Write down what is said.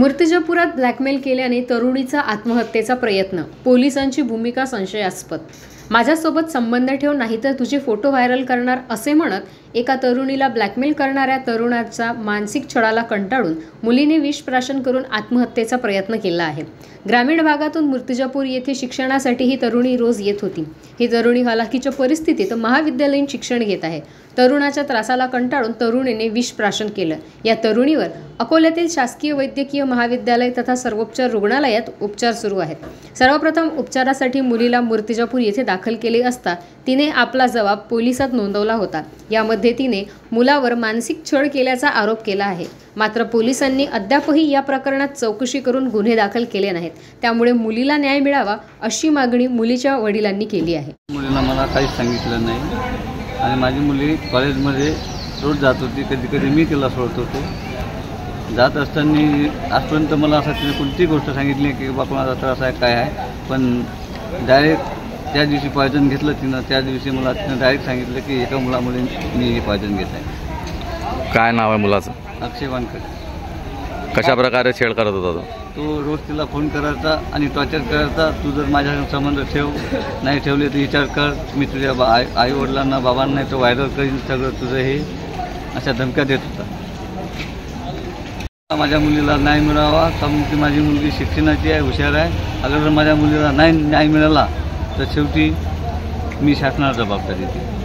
मूर्तिजापुरात blackmail केल्याने तरुणीचा आत्महत्येचा प्रयत्न, पोलिसांची भूमिका संशयास्पद। माझ्यासोबत संबंध ठेव नाहीतर तुझे फोटो व्हायरल करणार असे म्हणत एका तरुणीला ब्लॅकमेल करणाऱ्या तरुणाचा मानसिक छळाला कंटाळून मुलीने विषप्राशन करून आत्महत्येचा प्रयत्न केला आहे। ग्रामीण भागातून मूर्तिजापूर येथे शिक्षणासाठी ही तरुणी रोज येत होती। ही तरुणी हलाखीच्या परिस्थितीत महाविद्यालयीन शिक्षण घेत आहे। तरुणाच्या त्रासाला कंटाळून तरुणीने विषप्राशन केलं। या तरुणीवर अकोल्यातील शासकीय वैद्यकीय महाविद्यालय तथा सर्वोपचार रुग्णालयात उपचार सुरू आहेत। सर्वप्रथम उपचारासाठी मुलीला मूर्तिजापूर येथे दाखल केले असता तिने आपला जबाब पोलिसात नोंदवला होता। यामध्ये तिने मुलावर मानसिक छळ केल्याचा आरोप केला आहे। मात्र पोलिसांनी अद्यापही या प्रकरणात चौकशी करून गुन्हे दाखल केले नाहीत। त्यामुळे मुलीला न्याय मिळावा अशी मागणी मुलीच्या वडिलांनी केली आहे। मुलीला मला काहीच सांगितलं नाही आणि माझी मुली कॉलेजमध्ये रोज जात होती। कधी कधी मी तिला सोडत होतो। जात असताना आजपर्यंत मला असं तिने कोणतीही गोष्ट सांगितली की बाबा कोणाचा त्रास आहे काय आहे, पण डायरेक्ट त्या दिवशी पॉयझन घेतलं तिनं। त्या दिवशी मला तिनं डायरेक्ट सांगितलं की एका मुलीने मी हे पॉयझन घेत आहे। काय नाव आहे मुलाचं? अक्षय वानकर। कशा प्रकारे छेड करत होता तो रोज तिला फोन करायचा आणि टॉर्चर करायचा। तू जर माझ्या संबंध ठेव, नाही ठेवले तर विचार कर, मी तुझ्या आई वडिलांना बाबांना तो व्हायरल करीन सगळं तुझं हे, अशा धमक्या देत होता। माझ्या मुलीला न्याय मिळावा कारण की माझी मुलगी शिक्षणाची आहे, हुशार आहे। अगर माझ्या मुलीला न्याय मिळाला तर शेवटी मी शासनाला जबाबदारी देते।